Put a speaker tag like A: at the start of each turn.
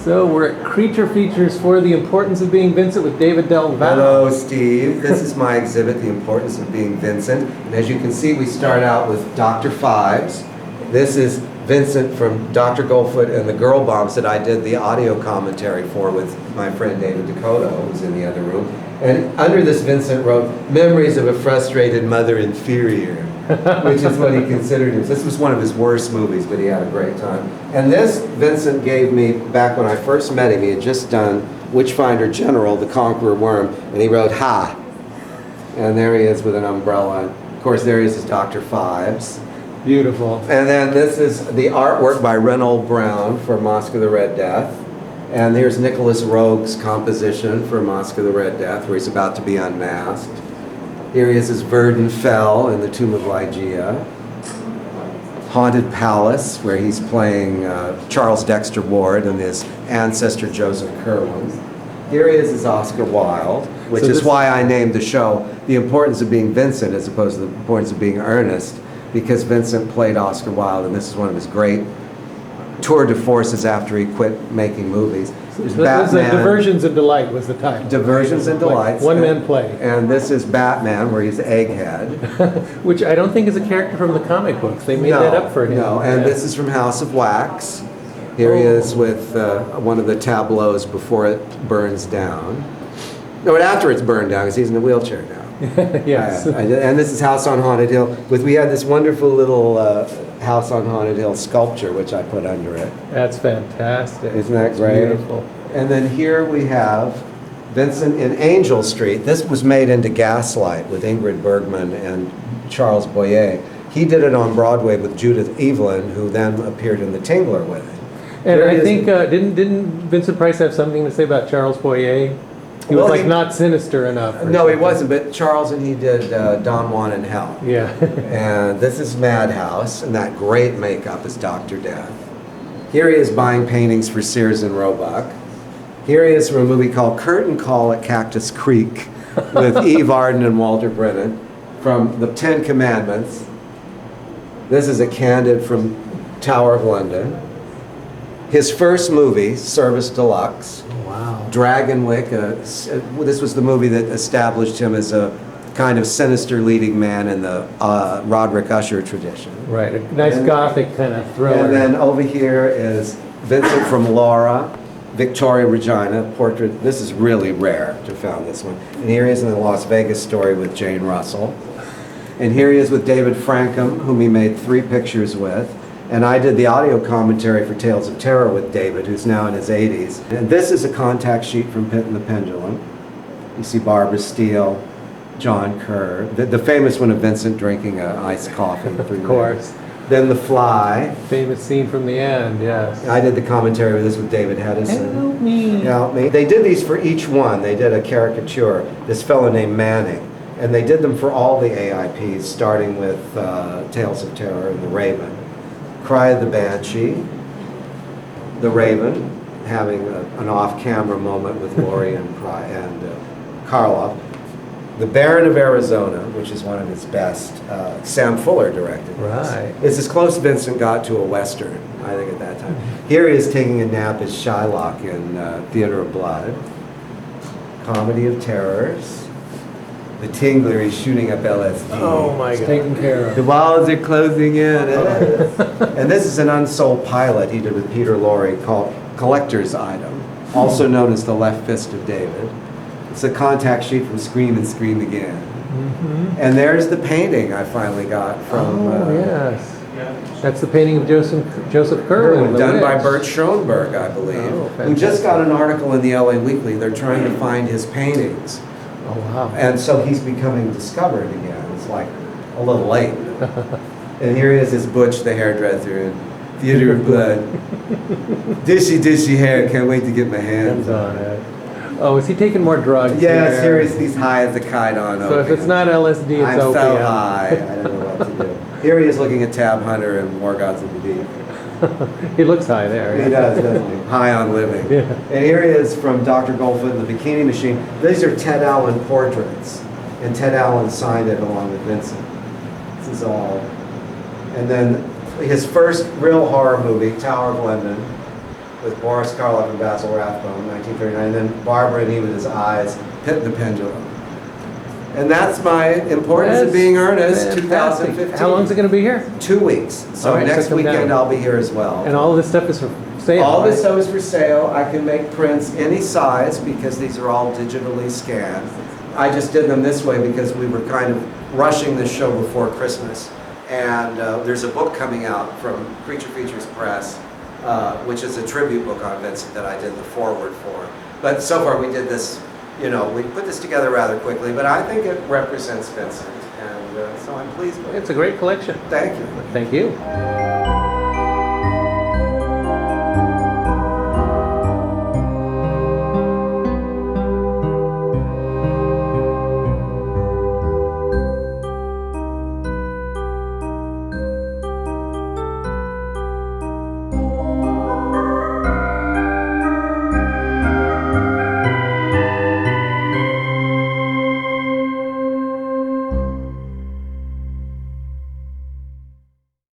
A: So we're at Creature Features for The Importance of Being Vincent with David Del Valle.
B: Hello, Steve. This is my exhibit, The Importance of Being Vincent. And as you can see, we start out with Dr. Fives. This is Vincent from Dr. Goldfoot and the Girl Bombs that I did the audio commentary for with my friend David Dakota, who's in the other room. And under this, Vincent wrote, "Memories of a frustrated mother inferior," which is what he considered him. This was one of his worst movies, but he had a great time. And this, Vincent gave me back when I first met him. He had just done Witchfinder General, The Conqueror Worm, and he wrote, "Ha!" And there he is with an umbrella. Of course, there he is as Dr. Fives.
A: Beautiful.
B: And then this is the artwork by Reynold Brown for Mosque of the Red Death. And here's Nicholas Rogue's composition for Mosque of the Red Death, where he's about to be unmasked. Here he is as Verdun Fell in the Tomb of Ligeia. Haunted Palace, where he's playing Charles Dexter Ward and his ancestor Joseph Curwen. Here he is as Oscar Wilde, which is why I named the show The Importance of Being Vincent as opposed to The Importance of Being Ernest, because Vincent played Oscar Wilde, and this is one of his great tour de forces after he quit making movies.
A: There's Batman. Diversions and Delight was the title.
B: Diversions and Delights.
A: One-man play.
B: And this is Batman, where he's Egghead.
A: Which I don't think is a character from the comic books. They made that up for him.
B: No, and this is from House of Wax. Here he is with one of the tableaus before it burns down. No, but after it's burned down, because he's in a wheelchair now.
A: Yes.
B: And this is House on Haunted Hill. We had this wonderful little House on Haunted Hill sculpture, which I put under it.
A: That's fantastic.
B: Isn't that great?
A: Beautiful.
B: And then here we have Vincent in Angel Street. This was made into Gaslight with Ingrid Bergman and Charles Boyer. He did it on Broadway with Judith Evelyn, who then appeared in The Tingler with it.
A: And I think, didn't Vincent Price have something to say about Charles Boyer? He was not sinister enough.
B: No, he wasn't, but Charles and he did Don Juan in Hell.
A: Yeah.
B: And this is Madhouse, and that great makeup is Dr. Death. Here he is buying paintings for Sears and Roebuck. Here he is from a movie called Curtain Call at Cactus Creek with Eve Arden and Walter Brennan from The Ten Commandments. This is a candid from Tower of London. His first movie, Service Deluxe.
A: Wow.
B: Dragonwick. This was the movie that established him as a kind of sinister leading man in the Roderick Usher tradition.
A: Right, a nice Gothic kind of thriller.
B: And then over here is Vincent from Laura, Victoria Regina portrait. This is really rare to found this one. And here he is in the Las Vegas Story with Jane Russell. And here he is with David Frankham, whom he made 3 pictures with. And I did the audio commentary for Tales of Terror with David, who's now in his 80s. And this is a contact sheet from Pit and the Pendulum. You see Barbara Steele, John Kerr, the famous one of Vincent drinking iced coffee.
A: Of course.
B: Then The Fly.
A: Famous scene from the end, yes.
B: I did the commentary with this with David Hedison.
A: Help me.
B: Help me. They did these for each one. They did a caricature, this fellow named Manning. And they did them for all the AIPs, starting with Tales of Terror and The Raven. Cry of the Banshee, The Raven, having an off-camera moment with Laurie and Karloff. The Baron of Arizona, which is one of his best. Sam Fuller directed this.
A: Right.
B: It's as close as Vincent got to a Western, I think, at that time. Here he is taking a nap as Shylock in Theater of Blood. Comedy of Terrors. The Tingler is shooting up LSD.
A: Oh my God. Taken care of.
B: The walls are closing in. And this is an unsold pilot he did with Peter Lorre called Collector's Item, also known as The Left Fist of David. It's a contact sheet from Scream and Scream Again. Mm-hmm. And there's the painting I finally got from...
A: yes. That's the painting of Joseph Curwen.
B: Done by Bert Schoenberg, I believe, who just got an article in the LA Weekly. They're trying to find his paintings.
A: Oh, wow.
B: And so he's becoming discovered again. It's like a little late. And here he is, his Butch the hairdresser in Theater of Blood. Dishy hair, can't wait to get my hands on it.
A: Oh, is he taking more drugs?
B: Yes, here he's high as a kite on
A: So if it's not LSD, it's
B: I'm
A: opium.
B: so high, I don't know what to do. Here he is looking at Tab Hunter and War Gods of the Deep.
A: He looks high there.
B: He does, doesn't he? High on living.
A: Yeah.
B: And here he is from Dr. Goldfoot and the Bikini Machine. These are Ted Allen portraits. And Ted Allen signed it along with Vincent. This is all. And then his first real horror movie, Tower of London. with Boris Karloff and Basil Rathbone, 1939, and then Barbara and he with his eyes, Pit and the Pendulum. And that's my importance of being earnest,
A: Fantastic.
B: 2015.
A: How long is it going to be here?
B: 2 weeks. So
A: All right,
B: next
A: come
B: weekend
A: down.
B: I'll be here as well.
A: And all of this stuff is for sale.
B: All this
A: right?
B: stuff is for sale. I can make prints any size because these are all digitally scanned. I just did them this way because we were kind of rushing this show before Christmas. And there's a book coming out from Creature Features Press, which is a tribute book on Vincent that I did the foreword for. But so far we did this, we put this together rather quickly, but I think it represents Vincent. And so I'm pleased with it.
A: It's a great collection.
B: Thank you.
A: Thank you.